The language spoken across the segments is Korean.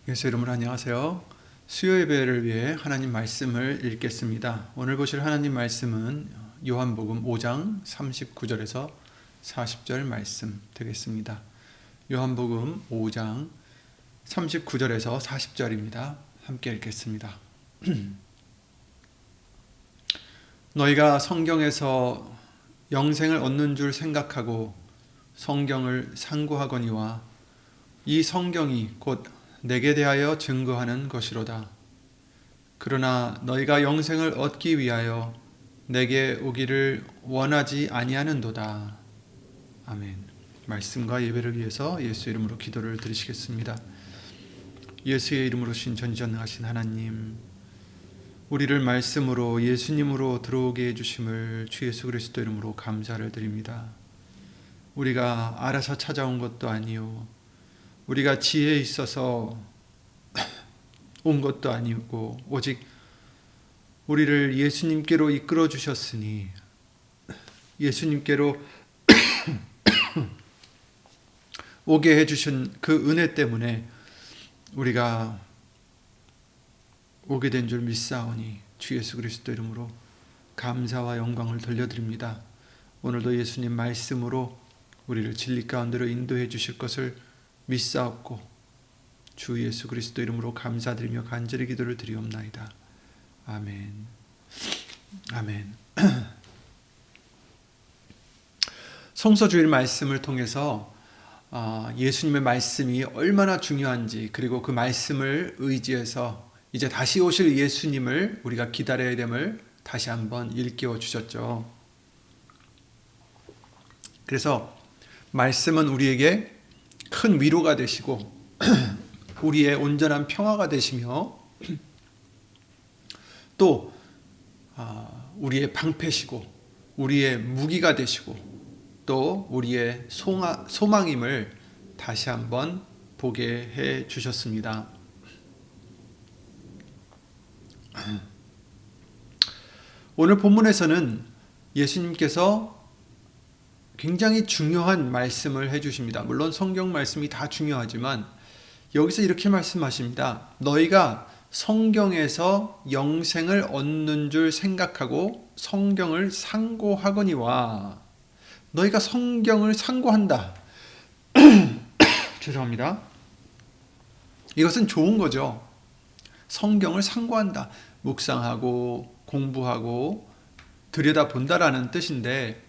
예수 이름으로 안녕하세요. 수요 예배를 위해 하나님 말씀을 읽겠습니다. 오늘 보실 하나님 말씀은 요한복음 5장 39절에서 40절 말씀 되겠습니다. 요한복음 5장 39절에서 40절입니다. 함께 읽겠습니다. 너희가 성경에서 영생을 얻는 줄 생각하고 성경을 상고하거니와 이 성경이 곧 내게 대하여 증거하는 것이로다. 그러나 너희가 영생을 얻기 위하여 내게 오기를 원하지 아니하는도다. 아멘. 말씀과 예배를 위해서 예수 이름으로 기도를 드리시겠습니다. 예수의 이름으로 신 전지전능하신 하나님, 우리를 말씀으로 예수님으로 들어오게 해주심을 주 예수 그리스도 이름으로 감사를 드립니다. 우리가 알아서 찾아온 것도 아니요, 우리가 지혜에 있어서 온 것도 아니고 오직 우리를 예수님께로 이끌어 주셨으니 예수님께로 오게 해주신 그 은혜 때문에 우리가 오게 된 줄 믿사오니 주 예수 그리스도 이름으로 감사와 영광을 돌려드립니다. 오늘도 예수님 말씀으로 우리를 진리 가운데로 인도해 주실 것을 믿사옵고 주 예수 그리스도 이름으로 감사드리며 간절히 기도를 드리옵나이다. 아멘. 아멘. 성서주일 말씀을 통해서 예수님의 말씀이 얼마나 중요한지, 그리고 그 말씀을 의지해서 이제 다시 오실 예수님을 우리가 기다려야 됨을 다시 한번 일깨워 주셨죠. 그래서 말씀은 우리에게 큰 위로가 되시고 우리의 온전한 평화가 되시며 또 우리의 방패시고 우리의 무기가 되시고 또 우리의 소망임을 다시 한번 보게 해 주셨습니다. 오늘 본문에서는 예수님께서 굉장히 중요한 말씀을 해주십니다. 물론 성경 말씀이 다 중요하지만 여기서 이렇게 말씀하십니다. 너희가 성경에서 영생을 얻는 줄 생각하고 성경을 상고하거니와. 너희가 성경을 상고한다. 죄송합니다. 이것은 좋은 거죠. 성경을 상고한다. 묵상하고 공부하고 들여다본다라는 뜻인데,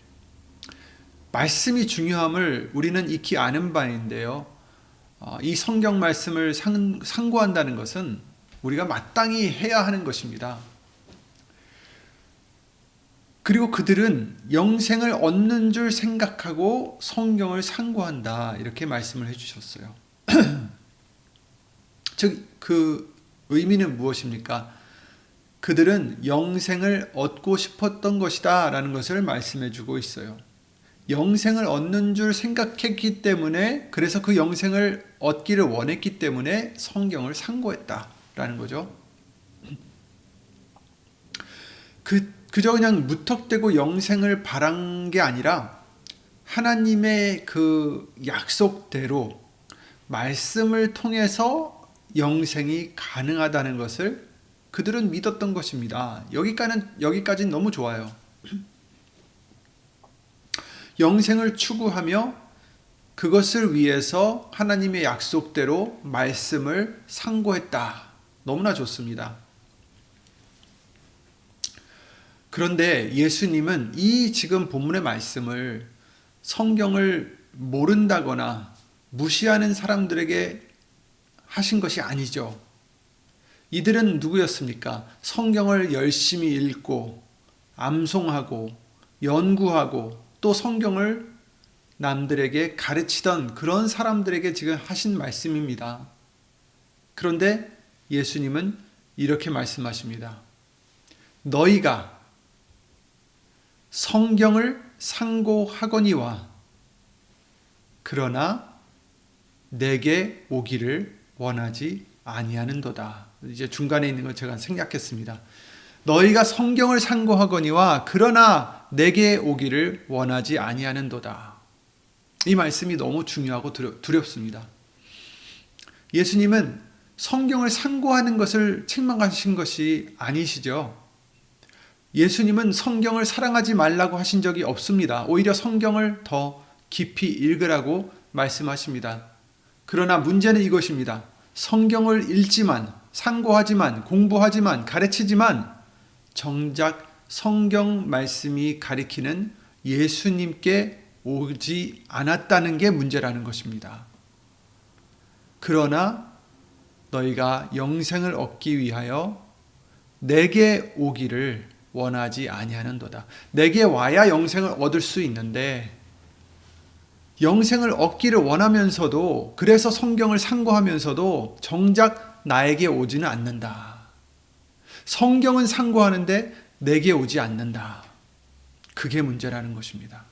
말씀이 중요함을 우리는 익히 아는 바인데요. 이 성경 말씀을 상고한다는 것은 우리가 마땅히 해야 하는 것입니다. 그리고 그들은 영생을 얻는 줄 생각하고 성경을 상고한다, 이렇게 말씀을 해주셨어요. 즉, 그 의미는 무엇입니까? 그들은 영생을 얻고 싶었던 것이다 라는 것을 말씀해 주고 있어요. 영생을 얻는 줄 생각했기 때문에, 그래서 그 영생을 얻기를 원했기 때문에 성경을 상고했다라는 거죠. 그저 그냥 무턱대고 영생을 바란 게 아니라 하나님의 그 약속대로 말씀을 통해서 영생이 가능하다는 것을 그들은 믿었던 것입니다. 여기까지는 너무 좋아요. 영생을 추구하며 그것을 위해서 하나님의 약속대로 말씀을 상고했다. 너무나 좋습니다. 그런데 예수님은 이 지금 본문의 말씀을 성경을 모른다거나 무시하는 사람들에게 하신 것이 아니죠. 이들은 누구였습니까? 성경을 열심히 읽고 암송하고 연구하고 또 성경을 남들에게 가르치던 그런 사람들에게 지금 하신 말씀입니다. 그런데 예수님은 이렇게 말씀하십니다. 너희가 성경을 상고하거니와 그러나 내게 오기를 원하지 아니하는도다. 이제 중간에 있는 걸 제가 생략했습니다. 너희가 성경을 상고하거니와 그러나 내게 오기를 원하지 아니하는도다. 이 말씀이 너무 중요하고 두렵습니다. 예수님은 성경을 상고하는 것을 책망하신 것이 아니시죠. 예수님은 성경을 사랑하지 말라고 하신 적이 없습니다. 오히려 성경을 더 깊이 읽으라고 말씀하십니다. 그러나 문제는 이것입니다. 성경을 읽지만, 상고하지만, 공부하지만, 가르치지만 정작 성경 말씀이 가리키는 예수님께 오지 않았다는 게 문제라는 것입니다. 그러나 너희가 영생을 얻기 위하여 내게 오기를 원하지 아니하는도다. 내게 와야 영생을 얻을 수 있는데 영생을 얻기를 원하면서도, 그래서 성경을 상고하면서도 정작 나에게 오지는 않는다. 성경은 상고하는데 내게 오지 않는다. 그게 문제라는 것입니다.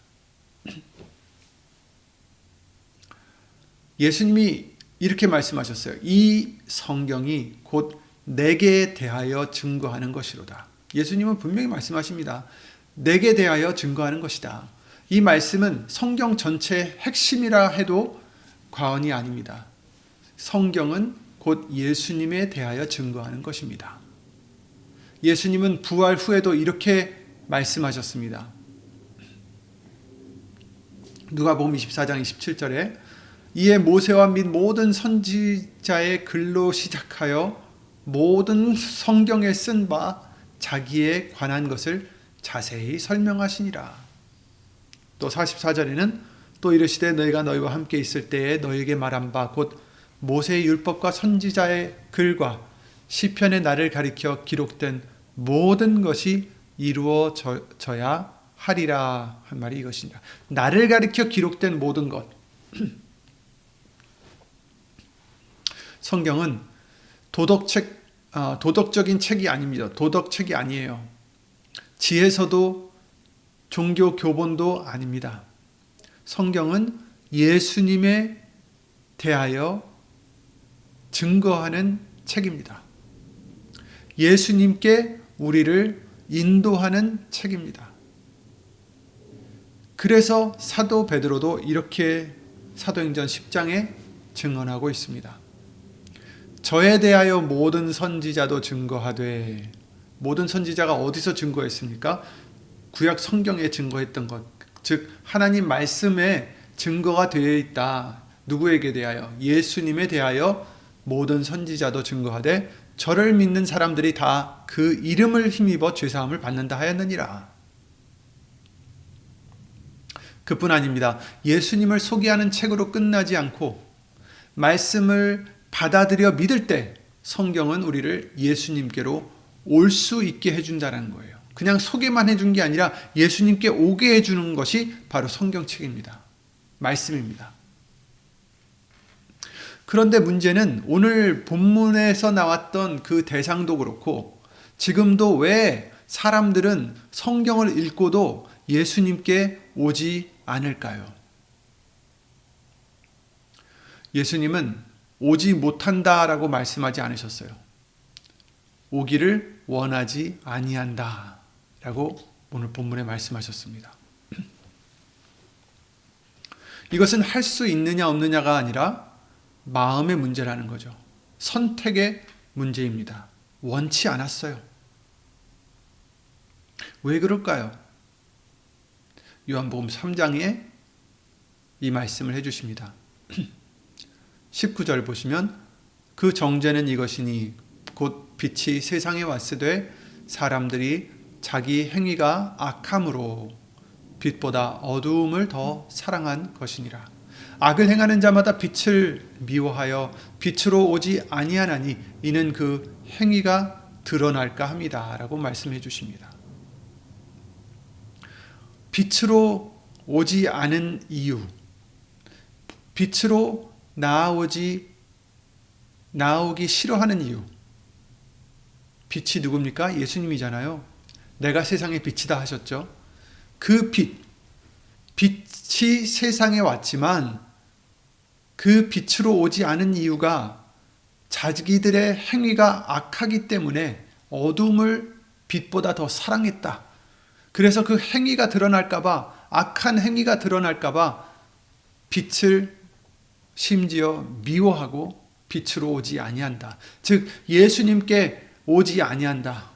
예수님이 이렇게 말씀하셨어요. 이 성경이 곧 내게 대하여 증거하는 것이로다. 예수님은 분명히 말씀하십니다. 내게 대하여 증거하는 것이다. 이 말씀은 성경 전체의 핵심이라 해도 과언이 아닙니다. 성경은 곧 예수님에 대하여 증거하는 것입니다. 예수님은 부활 후에도 이렇게 말씀하셨습니다. 누가복음 24장 27절에 이에 모세와 및 모든 선지자의 글로 시작하여 모든 성경에 쓴 바 자기에 관한 것을 자세히 설명하시니라. 또 44절에는 또 이르시되 너희가 너희와 함께 있을 때에 너희에게 말한 바 곧 모세의 율법과 선지자의 글과 시편의 나를 가리켜 기록된 모든 것이 이루어져야 하리라 한 말이 이것이니라. 나를 가리켜 기록된 모든 것. 성경은 도덕적인 책이 아닙니다. 도덕책이 아니에요. 지혜서도 종교 교본도 아닙니다. 성경은 예수님에 대하여 증거하는 책입니다. 예수님께 우리를 인도하는 책입니다. 그래서 사도 베드로도 이렇게 사도행전 10장에 증언하고 있습니다. 저에 대하여 모든 선지자도 증거하되, 모든 선지자가 어디서 증거했습니까? 구약 성경에 증거했던 것, 즉 하나님 말씀에 증거가 되어 있다. 누구에게 대하여? 예수님에 대하여 모든 선지자도 증거하되 저를 믿는 사람들이 다 그 이름을 힘입어 죄사함을 받는다 하였느니라. 그뿐 아닙니다. 예수님을 소개하는 책으로 끝나지 않고 말씀을 받아들여 믿을 때 성경은 우리를 예수님께로 올 수 있게 해준다는 거예요. 그냥 소개만 해준 게 아니라 예수님께 오게 해주는 것이 바로 성경책입니다. 말씀입니다. 그런데 문제는 오늘 본문에서 나왔던 그 대상도 그렇고 지금도 왜 사람들은 성경을 읽고도 예수님께 오지 않을까요? 예수님은 오지 못한다라고 말씀하지 않으셨어요. 오기를 원하지 아니한다 라고 오늘 본문에 말씀하셨습니다. 이것은 할 수 있느냐 없느냐가 아니라 마음의 문제라는 거죠. 선택의 문제입니다. 원치 않았어요. 왜 그럴까요? 요한복음 3장에 이 말씀을 해주십니다. 19절 보시면 그 정죄는 이것이니 곧 빛이 세상에 왔으되 사람들이 자기 행위가 악함으로 빛보다 어두움을 더 사랑한 것이니라. 악을 행하는 자마다 빛을 미워하여 빛으로 오지 아니하나니 이는 그 행위가 드러날까 함이다 라고 말씀해 주십니다. 빛으로 오지 않은 이유, 빛으로 나오기 싫어하는 이유. 빛이 누굽니까? 예수님이잖아요. 내가 세상의 빛이다 하셨죠. 그 빛이 세상에 왔지만 그 빛으로 오지 않은 이유가 자기들의 행위가 악하기 때문에 어둠을 빛보다 더 사랑했다. 그래서 그 행위가 드러날까봐, 악한 행위가 드러날까봐 빛을 심지어 미워하고 빛으로 오지 아니한다. 즉 예수님께 오지 아니한다.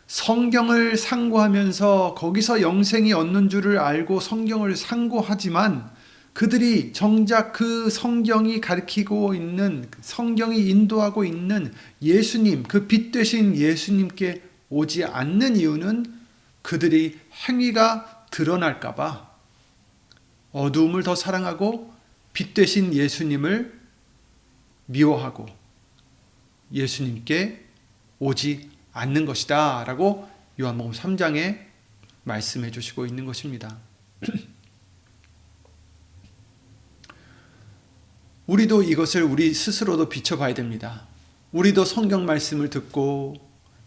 성경을 상고하면서 거기서 영생이 얻는 줄을 알고 성경을 상고하지만 그들이 정작 그 성경이 가리키고 있는, 성경이 인도하고 있는 예수님, 그 빛 되신 예수님께 오지 않는 이유는 그들이 행위가 드러날까봐 어두움을 더 사랑하고 빛 되신 예수님을 미워하고 예수님께 오지 않는 것이다 라고 요한복음 3장에 말씀해 주시고 있는 것입니다. 우리도 이것을 우리 스스로도 비춰봐야 됩니다. 우리도 성경 말씀을 듣고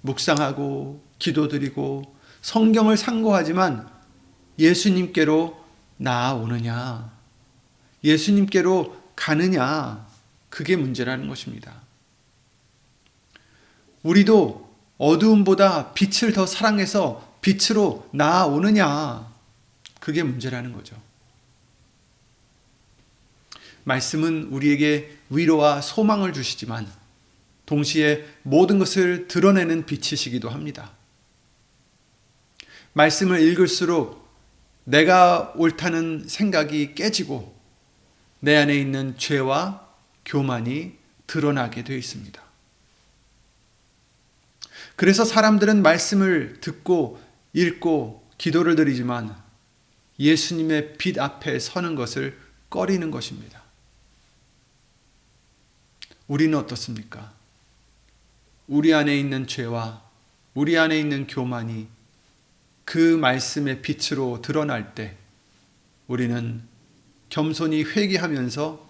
묵상하고 기도드리고 성경을 상고하지만 예수님께로 나아오느냐, 예수님께로 가느냐, 그게 문제라는 것입니다. 우리도 어두움보다 빛을 더 사랑해서 빛으로 나아오느냐, 그게 문제라는 거죠. 말씀은 우리에게 위로와 소망을 주시지만 동시에 모든 것을 드러내는 빛이시기도 합니다. 말씀을 읽을수록 내가 옳다는 생각이 깨지고 내 안에 있는 죄와 교만이 드러나게 되어 있습니다. 그래서 사람들은 말씀을 듣고 읽고 기도를 드리지만 예수님의 빛 앞에 서는 것을 꺼리는 것입니다. 우리는 어떻습니까? 우리 안에 있는 죄와 우리 안에 있는 교만이 그 말씀의 빛으로 드러날 때 우리는 겸손히 회개하면서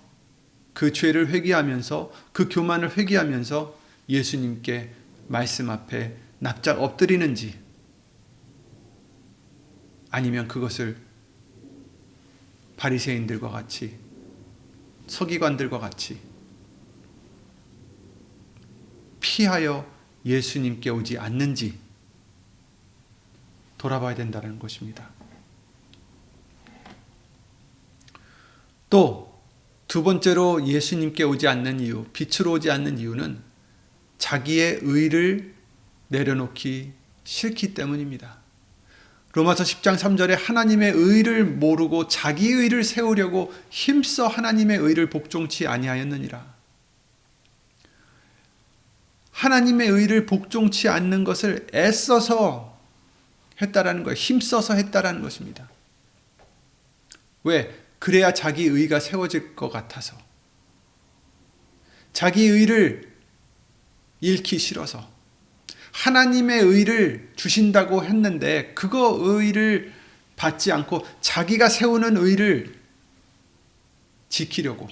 그 죄를 회개하면서 그 교만을 회개하면서 예수님께 말씀 앞에 납작 엎드리는지 아니면 그것을 바리새인들과 같이 서기관들과 같이 피하여 예수님께 오지 않는지 돌아봐야 된다는 것입니다. 또 두 번째로 예수님께 오지 않는 이유, 빛으로 오지 않는 이유는 자기의 의를 내려놓기 싫기 때문입니다. 로마서 10장 3절에 하나님의 의를 모르고 자기 의를 세우려고 힘써 하나님의 의를 복종치 아니하였느니라. 하나님의 의를 복종치 않는 것을 애써서 했다라는 거예요. 힘써서 했다라는 것입니다. 왜? 그래야 자기 의가 세워질 것 같아서. 자기 의를 잃기 싫어서. 하나님의 의를 주신다고 했는데 그거 의를 받지 않고 자기가 세우는 의를 지키려고.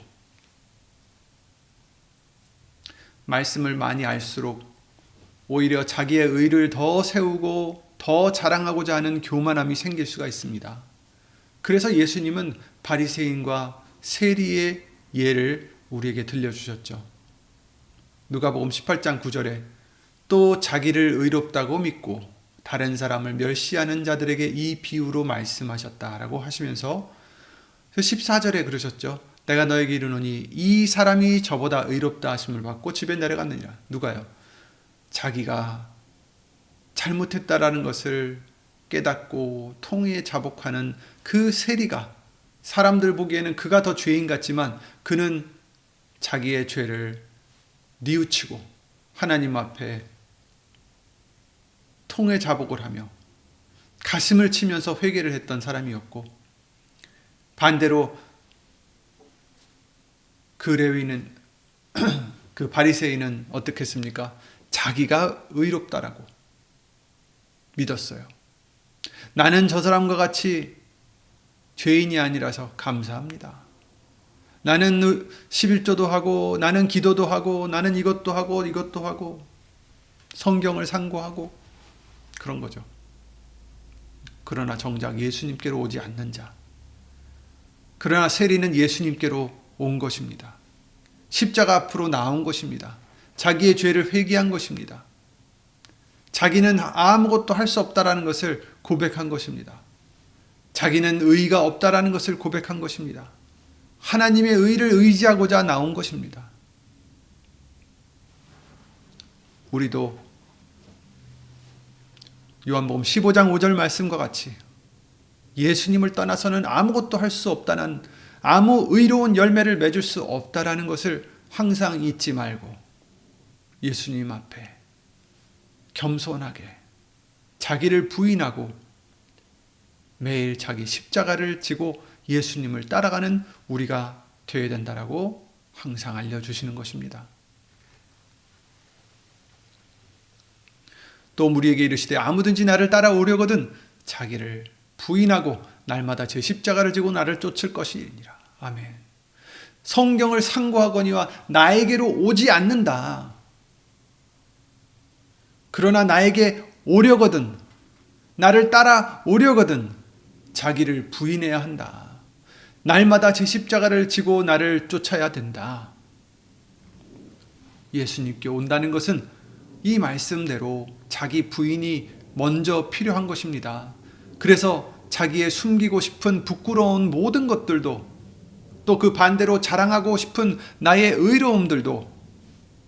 말씀을 많이 알수록 오히려 자기의 의를 더 세우고 더 자랑하고자 하는 교만함이 생길 수가 있습니다. 그래서 예수님은 바리새인과 세리의 예를 우리에게 들려주셨죠. 누가복음 18장 9절에 또 자기를 의롭다고 믿고 다른 사람을 멸시하는 자들에게 이 비유로 말씀하셨다라고 하시면서 14절에 그러셨죠. 내가 너에게 이르노니 이 사람이 저보다 의롭다 하심을 받고 집에 내려갔느니라. 누가요? 자기가 잘못했다라는 것을 깨닫고 통회에 자복하는 그 세리가, 사람들 보기에는 그가 더 죄인 같지만 그는 자기의 죄를 뉘우치고 하나님 앞에 통회 자복을 하며 가슴을 치면서 회개를 했던 사람이었고, 반대로 그 레위는 그 바리새인은 어떻게 했습니까? 자기가 의롭다라고 믿었어요. 나는 저 사람과 같이 죄인이 아니라서 감사합니다. 나는 11조도 하고 나는 기도도 하고 나는 이것도 하고 이것도 하고 성경을 상고하고 그런 거죠. 그러나 정작 예수님께로 오지 않는 자. 그러나 세리는 예수님께로 온 것입니다. 십자가 앞으로 나온 것입니다. 자기의 죄를 회개한 것입니다. 자기는 아무것도 할 수 없다라는 것을 고백한 것입니다. 자기는 의의가 없다라는 것을 고백한 것입니다. 하나님의 의를 의지하고자 나온 것입니다. 우리도 요한복음 15장 5절 말씀과 같이 예수님을 떠나서는 아무것도 할 수 없다는, 아무 의로운 열매를 맺을 수 없다라는 것을 항상 잊지 말고 예수님 앞에 겸손하게 자기를 부인하고 매일 자기 십자가를 지고 예수님을 따라가는 우리가 되어야 된다라고 항상 알려주시는 것입니다. 또 우리에게 이르시되 아무든지 나를 따라오려거든 자기를 부인하고 날마다 제 십자가를 지고 나를 쫓을 것이니라. 아멘. 성경을 상고하거니와 나에게로 오지 않는다. 그러나 나에게 오려거든, 나를 따라오려거든 자기를 부인해야 한다. 날마다 제 십자가를 지고 나를 쫓아야 된다. 예수님께 온다는 것은 이 말씀대로 자기 부인이 먼저 필요한 것입니다. 그래서 자기의 숨기고 싶은 부끄러운 모든 것들도, 또 그 반대로 자랑하고 싶은 나의 의로움들도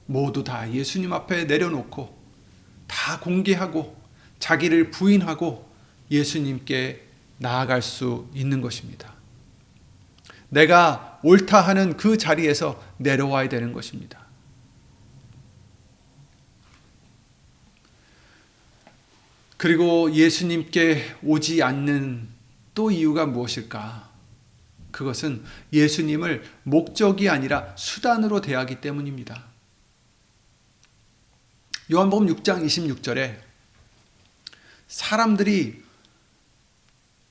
모두 다 예수님 앞에 내려놓고 다 공개하고 자기를 부인하고 예수님께 나아갈 수 있는 것입니다. 내가 옳다 하는 그 자리에서 내려와야 되는 것입니다. 그리고 예수님께 오지 않는 또 이유가 무엇일까? 그것은 예수님을 목적이 아니라 수단으로 대하기 때문입니다. 요한복음 6장 26절에 사람들이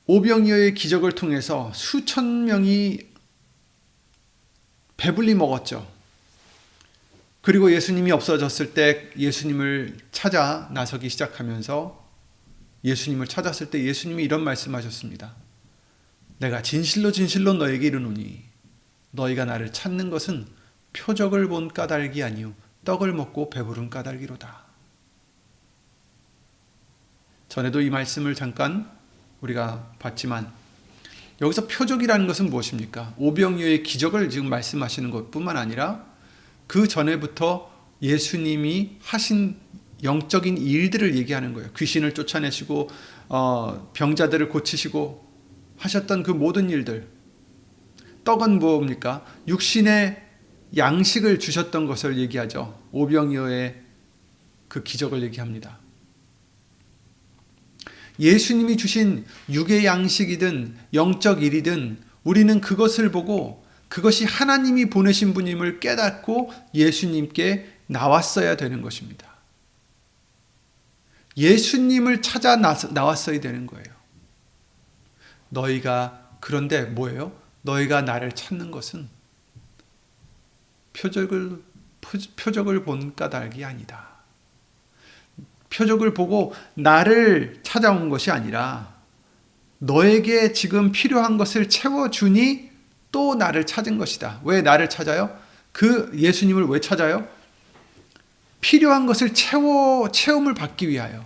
오병이어의 기적을 통해서 수천 명이 배불리 먹었죠. 그리고 예수님이 없어졌을 때 예수님을 찾아 나서기 시작하면서 예수님을 찾았을 때 예수님이 이런 말씀하셨습니다. 내가 진실로 진실로 너에게 이르노니 너희가 나를 찾는 것은 표적을 본 까닭이 아니요 떡을 먹고 배부른 까닭이로다. 전에도 이 말씀을 잠깐 우리가 봤지만 여기서 표적이라는 것은 무엇입니까? 오병이어의 기적을 지금 말씀하시는 것뿐만 아니라 그 전에부터 예수님이 하신 영적인 일들을 얘기하는 거예요. 귀신을 쫓아내시고 병자들을 고치시고 하셨던 그 모든 일들. 떡은 뭡니까? 육신의 양식을 주셨던 것을 얘기하죠. 오병이어의 그 기적을 얘기합니다. 예수님이 주신 육의 양식이든 영적 일이든 우리는 그것을 보고 그것이 하나님이 보내신 분임을 깨닫고 예수님께 나왔어야 되는 것입니다. 예수님을 찾아 나왔어야 되는 거예요. 너희가 그런데 뭐예요? 너희가 나를 찾는 것은 표적을 본 까닭이 아니다. 표적을 보고 나를 찾아온 것이 아니라 너에게 지금 필요한 것을 채워주니 또 나를 찾은 것이다. 왜 나를 찾아요? 그 예수님을 왜 찾아요? 필요한 것을 체험을 받기 위하여.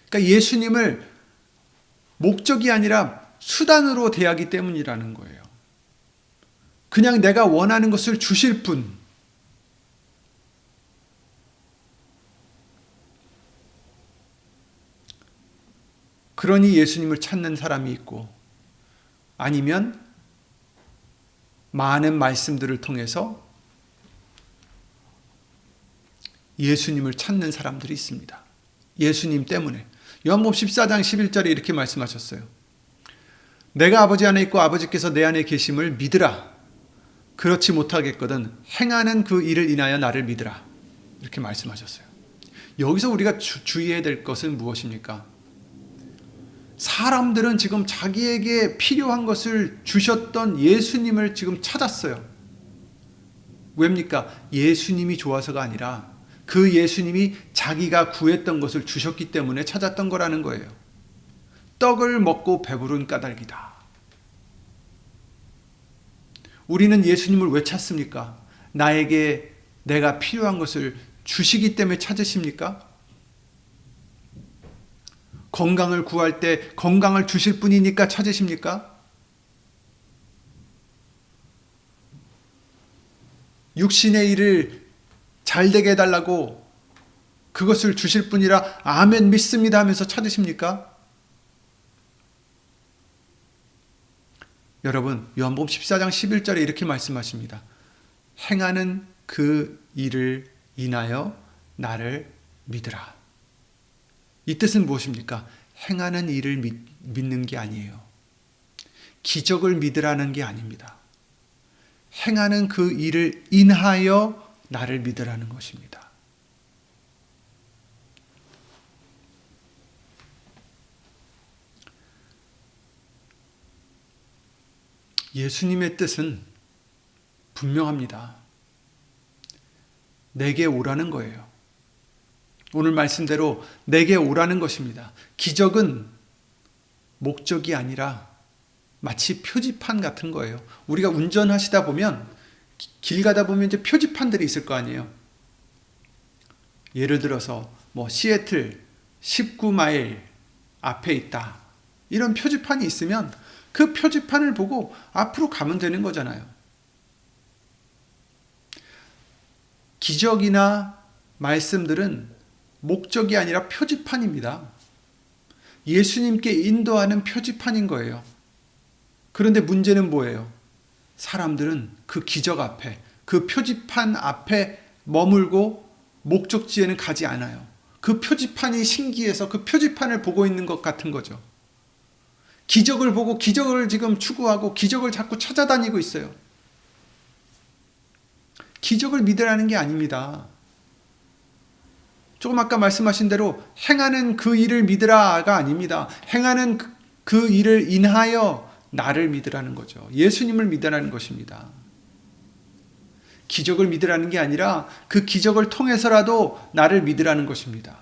그러니까 예수님을 목적이 아니라 수단으로 대하기 때문이라는 거예요. 그냥 내가 원하는 것을 주실 뿐. 그러니 예수님을 찾는 사람이 있고, 아니면 많은 말씀들을 통해서 예수님을 찾는 사람들이 있습니다. 예수님 때문에. 요한복음 14장 11절에 이렇게 말씀하셨어요. 내가 아버지 안에 있고 아버지께서 내 안에 계심을 믿으라. 그렇지 못하겠거든 행하는 그 일을 인하여 나를 믿으라. 이렇게 말씀하셨어요. 여기서 우리가 주의해야 될 것은 무엇입니까? 사람들은 지금 자기에게 필요한 것을 주셨던 예수님을 지금 찾았어요. 왜입니까? 예수님이 좋아서가 아니라 그 예수님이 자기가 구했던 것을 주셨기 때문에 찾았던 거라는 거예요. 떡을 먹고 배부른 까닭이다. 우리는 예수님을 왜 찾습니까? 나에게 내가 필요한 것을 주시기 때문에 찾으십니까? 건강을 구할 때 건강을 주실 분이니까 찾으십니까? 육신의 일을 잘 되게 해달라고 그것을 주실 분이라 아멘 믿습니다 하면서 찾으십니까? 여러분, 요한복음 14장 11절에 이렇게 말씀하십니다. 행하는 그 일을 인하여 나를 믿으라. 이 뜻은 무엇입니까? 행하는 일을 믿는 게 아니에요. 기적을 믿으라는 게 아닙니다. 행하는 그 일을 인하여 나를 믿으라는 것입니다. 예수님의 뜻은 분명합니다. 내게 오라는 거예요. 오늘 말씀대로 내게 오라는 것입니다. 기적은 목적이 아니라 마치 표지판 같은 거예요. 우리가 운전하시다 보면 길 가다 보면 이제 표지판들이 있을 거 아니에요. 예를 들어서 시애틀 19마일 앞에 있다. 이런 표지판이 있으면 그 표지판을 보고 앞으로 가면 되는 거잖아요. 기적이나 말씀들은 목적이 아니라 표지판입니다. 예수님께 인도하는 표지판인 거예요. 그런데 문제는 뭐예요? 사람들은 그 기적 앞에, 그 표지판 앞에 머물고 목적지에는 가지 않아요. 그 표지판이 신기해서 그 표지판을 보고 있는 것 같은 거죠. 기적을 보고 기적을 지금 추구하고 기적을 자꾸 찾아다니고 있어요. 기적을 믿으라는 게 아닙니다. 조금 아까 말씀하신 대로 행하는 그 일을 믿으라가 아닙니다. 행하는 그 일을 인하여 나를 믿으라는 거죠. 예수님을 믿으라는 것입니다. 기적을 믿으라는 게 아니라 그 기적을 통해서라도 나를 믿으라는 것입니다.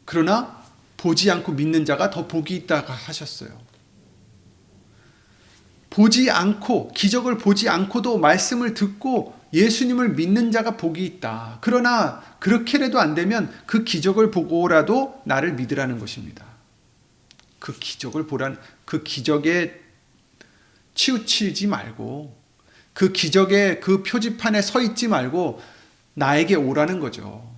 그러나 보지 않고 믿는 자가 더 복이 있다고 하셨어요. 보지 않고, 기적을 보지 않고도 말씀을 듣고 예수님을 믿는 자가 복이 있다. 그러나 그렇게라도 안 되면 그 기적을 보고라도 나를 믿으라는 것입니다. 그 기적을 보라는, 그 기적에 치우치지 말고, 그 기적의 그 표지판에 서 있지 말고 나에게 오라는 거죠.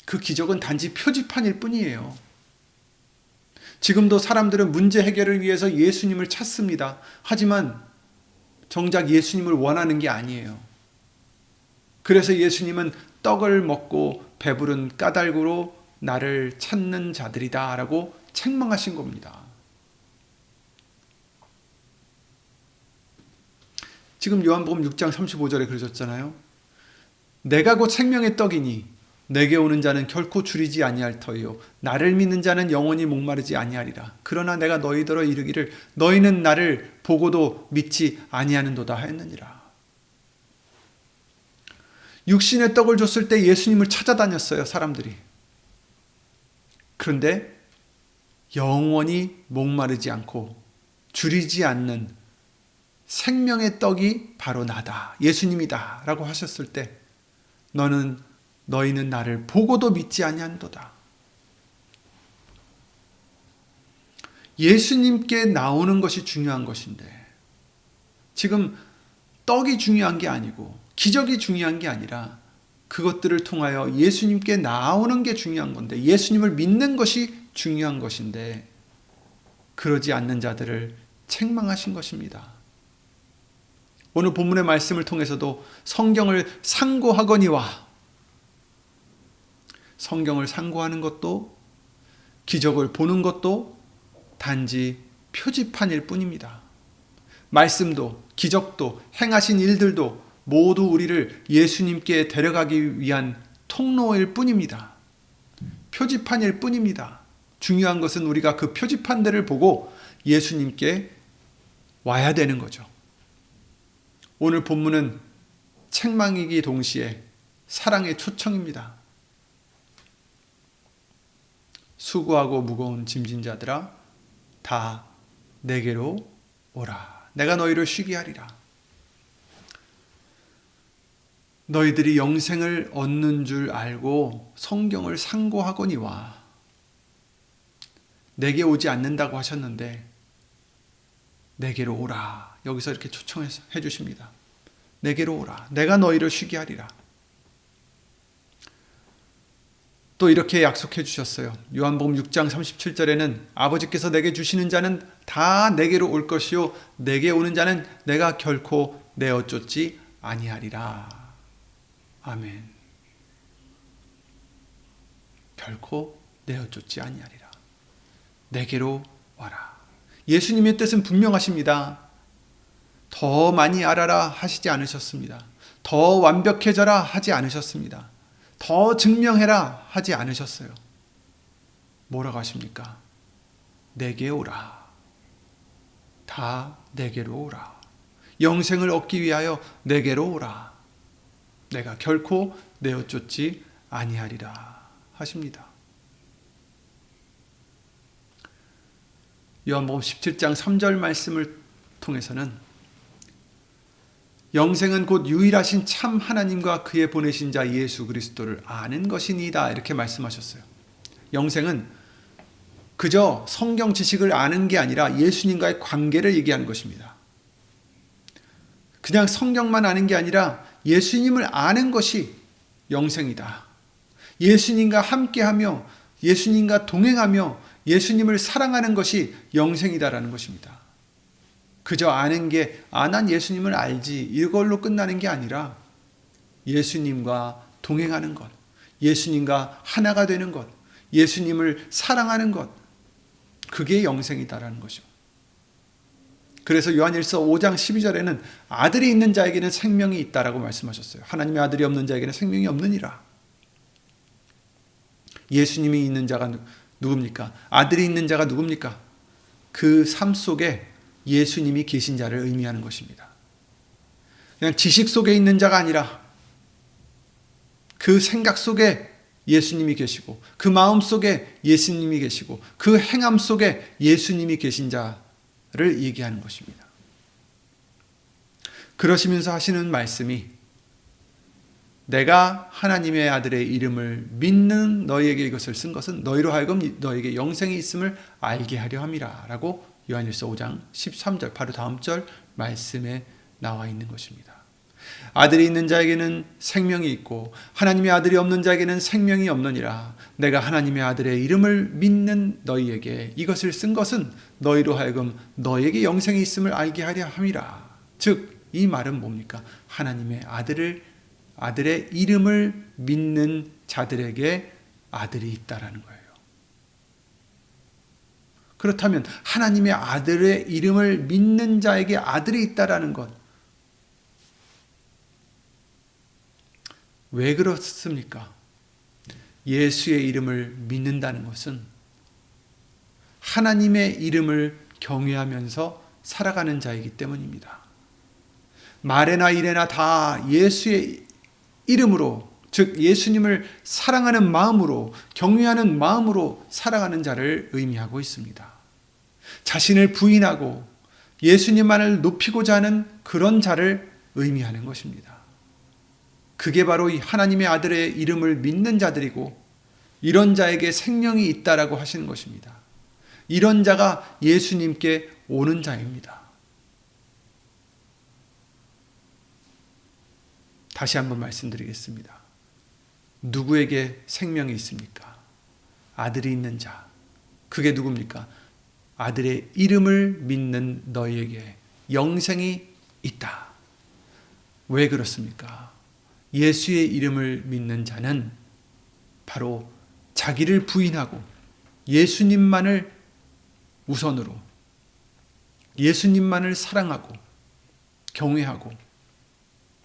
그 기적은 단지 표지판일 뿐이에요. 지금도 사람들은 문제 해결을 위해서 예수님을 찾습니다. 하지만 정작 예수님을 원하는 게 아니에요. 그래서 예수님은 떡을 먹고 배부른 까닭으로 나를 찾는 자들이다 라고 책망하신 겁니다. 지금 요한복음 6장 35절에 그러셨잖아요. 내가 곧 생명의 떡이니 내게 오는 자는 결코 줄이지 아니할 터이요 나를 믿는 자는 영원히 목마르지 아니하리라. 그러나 내가 너희더러 이르기를 너희는 나를 보고도 믿지 아니하는도다 하였느니라. 육신의 떡을 줬을 때 예수님을 찾아다녔어요, 사람들이. 그런데 영원히 목마르지 않고 줄이지 않는 생명의 떡이 바로 나다, 예수님이다 라고 하셨을 때 너희는 나를 보고도 믿지 아니한도다. 예수님께 나오는 것이 중요한 것인데 지금 떡이 중요한 게 아니고 기적이 중요한 게 아니라 그것들을 통하여 예수님께 나오는 게 중요한 건데, 예수님을 믿는 것이 중요한 것인데 그러지 않는 자들을 책망하신 것입니다. 오늘 본문의 말씀을 통해서도 성경을 상고하거니와, 성경을 상고하는 것도 기적을 보는 것도 단지 표지판일 뿐입니다. 말씀도 기적도 행하신 일들도 모두 우리를 예수님께 데려가기 위한 통로일 뿐입니다. 표지판일 뿐입니다. 중요한 것은 우리가 그 표지판들을 보고 예수님께 와야 되는 거죠. 오늘 본문은 책망이기 동시에 사랑의 초청입니다. 수고하고 무거운 짐진 자들아 다 내게로 오라. 내가 너희를 쉬게 하리라. 너희들이 영생을 얻는 줄 알고 성경을 상고하거니와. 내게 오지 않는다고 하셨는데 내게로 오라. 여기서 이렇게 초청해 주십니다. 내게로 오라. 내가 너희를 쉬게 하리라. 또 이렇게 약속해 주셨어요. 요한복음 6장 37절에는 아버지께서 내게 주시는 자는 다 내게로 올 것이요 내게 오는 자는 내가 결코 내어 쫓지 아니하리라. 아멘. 결코 내어 쫓지 아니하리라. 내게로 와라. 예수님의 뜻은 분명하십니다. 더 많이 알아라 하시지 않으셨습니다. 더 완벽해져라 하지 않으셨습니다. 더 증명해라 하지 않으셨어요. 뭐라고 하십니까? 내게 오라. 다 내게로 오라. 영생을 얻기 위하여 내게로 오라. 내가 결코 내어 쫓지 아니하리라 하십니다. 요한복음 17장 3절 말씀을 통해서는 영생은 곧 유일하신 참 하나님과 그의 보내신 자 예수 그리스도를 아는 것이니이다 이렇게 말씀하셨어요. 영생은 그저 성경 지식을 아는 게 아니라 예수님과의 관계를 얘기하는 것입니다. 그냥 성경만 아는 게 아니라 예수님을 아는 것이 영생이다. 예수님과 함께하며 예수님과 동행하며 예수님을 사랑하는 것이 영생이다라는 것입니다. 그저 아는 게 난 예수님을 알지 이걸로 끝나는 게 아니라 예수님과 동행하는 것, 예수님과 하나가 되는 것, 예수님을 사랑하는 것, 그게 영생이다라는 것이죠. 그래서 요한일서 5장 12절에는 아들이 있는 자에게는 생명이 있다라고 말씀하셨어요. 하나님의 아들이 없는 자에게는 생명이 없느니라. 예수님이 있는 자가 누굽니까? 아들이 있는 자가 누굽니까? 그 삶 속에 예수님이 계신 자를 의미하는 것입니다. 그냥 지식 속에 있는 자가 아니라 그 생각 속에 예수님이 계시고 그 마음 속에 예수님이 계시고 그 행함 속에 예수님이 계신 자를 얘기하는 것입니다. 그러시면서 하시는 말씀이 내가 하나님의 아들의 이름을 믿는 너희에게 이것을 쓴 것은 너희로 하여금 너희에게 영생이 있음을 알게 하려 함이라 라고 요한일서 5장 13절 바로 다음 절 말씀에 나와 있는 것입니다. 아들이 있는 자에게는 생명이 있고 하나님의 아들이 없는 자에게는 생명이 없느니라. 내가 하나님의 아들의 이름을 믿는 너희에게 이것을 쓴 것은 너희로 하여금 너희에게 영생이 있음을 알게 하려 함이라. 즉 이 말은 뭡니까? 하나님의 아들의 이름을 믿는 자들에게 아들이 있다라는 거예요. 그렇다면 하나님의 아들의 이름을 믿는 자에게 아들이 있다라는 것, 왜 그렇습니까? 예수의 이름을 믿는다는 것은 하나님의 이름을 경외하면서 살아가는 자이기 때문입니다. 말에나 일에나 다 예수의 이름으로, 즉 예수님을 사랑하는 마음으로, 경외하는 마음으로 살아가는 자를 의미하고 있습니다. 자신을 부인하고 예수님만을 높이고자 하는 그런 자를 의미하는 것입니다. 그게 바로 이 하나님의 아들의 이름을 믿는 자들이고 이런 자에게 생명이 있다라고 하시는 것입니다. 이런 자가 예수님께 오는 자입니다. 다시 한번 말씀드리겠습니다. 누구에게 생명이 있습니까? 아들이 있는 자. 그게 누굽니까? 아들의 이름을 믿는 너희에게 영생이 있다. 왜 그렇습니까? 예수의 이름을 믿는 자는 바로 자기를 부인하고 예수님만을 우선으로 예수님만을 사랑하고 경외하고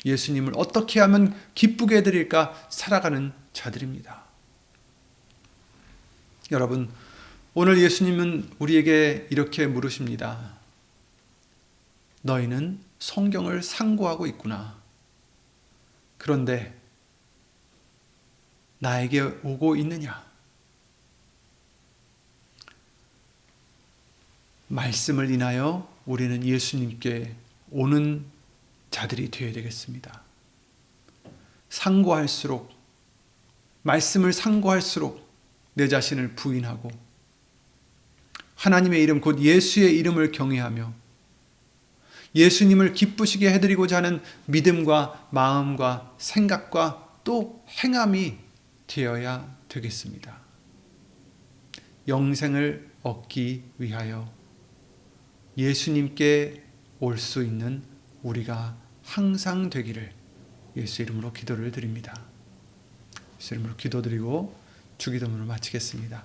예수님을 어떻게 하면 기쁘게 해드릴까 살아가는 자들입니다. 여러분, 오늘 예수님은 우리에게 이렇게 물으십니다. 너희는 성경을 상고하고 있구나. 그런데 나에게 오고 있느냐? 말씀을 인하여 우리는 예수님께 오는 자들이 되어야 되겠습니다. 상고할수록, 말씀을 상고할수록 내 자신을 부인하고 하나님의 이름 곧 예수의 이름을 경외하며 예수님을 기쁘시게 해드리고자 하는 믿음과 마음과 생각과 또 행함이 되어야 되겠습니다. 영생을 얻기 위하여 예수님께 올 수 있는 우리가 항상 되기를 예수 이름으로 기도를 드립니다. 예수 이름으로 기도드리고 주기도문을 마치겠습니다.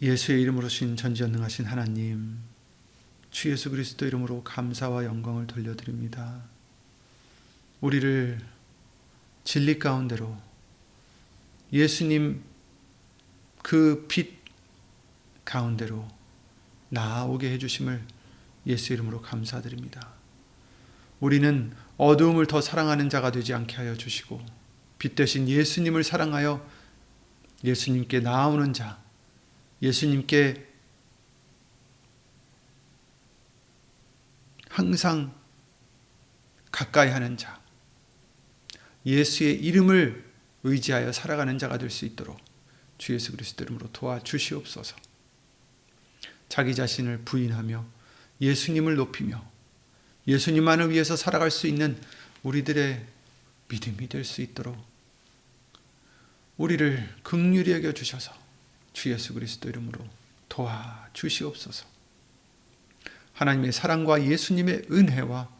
예수의 이름으로 신 전지전능하신 하나님, 주 예수 그리스도 이름으로 감사와 영광을 돌려드립니다. 우리를 진리 가운데로 예수님 그 빛 가운데로 나아오게 해주심을 예수 이름으로 감사드립니다. 우리는 어두움을 더 사랑하는 자가 되지 않게 하여 주시고 빛 대신 예수님을 사랑하여 예수님께 나아오는 자, 예수님께 항상 가까이 하는 자, 예수의 이름을 의지하여 살아가는 자가 될 수 있도록 주 예수 그리스도 이름으로 도와주시옵소서. 자기 자신을 부인하며 예수님을 높이며 예수님만을 위해서 살아갈 수 있는 우리들의 믿음이 될 수 있도록 우리를 긍휼히 여겨 주셔서 주 예수 그리스도 이름으로 도와주시옵소서. 하나님의 사랑과 예수님의 은혜와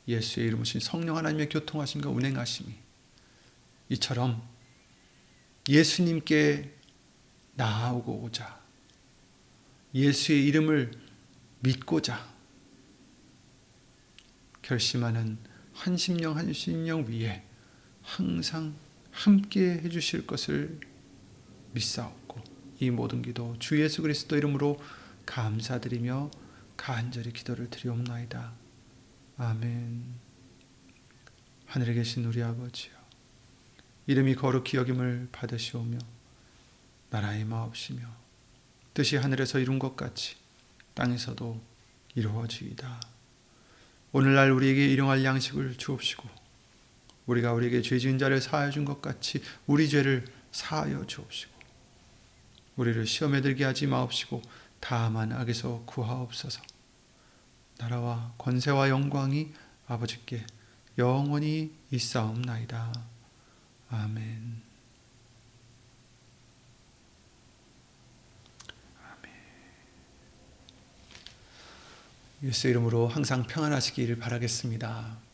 예수의 이름으신 성령 하나님의 교통하심과 운행하심이 이처럼 예수님께 나아오고자 예수의 이름을 믿고자 결심하는 한 심령 한 심령 위에 항상 함께 해주실 것을 믿사옵고 이 모든 기도 주 예수 그리스도 이름으로 감사드리며 간절히 기도를 드리옵나이다. 아멘. 하늘에 계신 우리 아버지여, 이름이 거룩히 여김을 받으시오며 나라의 마옵시며 뜻이 하늘에서 이룬 것 같이 땅에서도 이루어지이다. 오늘날 우리에게 일용할 양식을 주옵시고 우리가 우리에게 죄 지은 자를 사하여 준 것 같이 우리 죄를 사하여 주옵시고 우리를 시험에 들게 하지 마옵시고 다만 악에서 구하옵소서. 나라와 권세와 영광이 아버지께 영원히 있사옵나이다. 아멘. 예수 이름으로 항상 평안하시기를 바라겠습니다.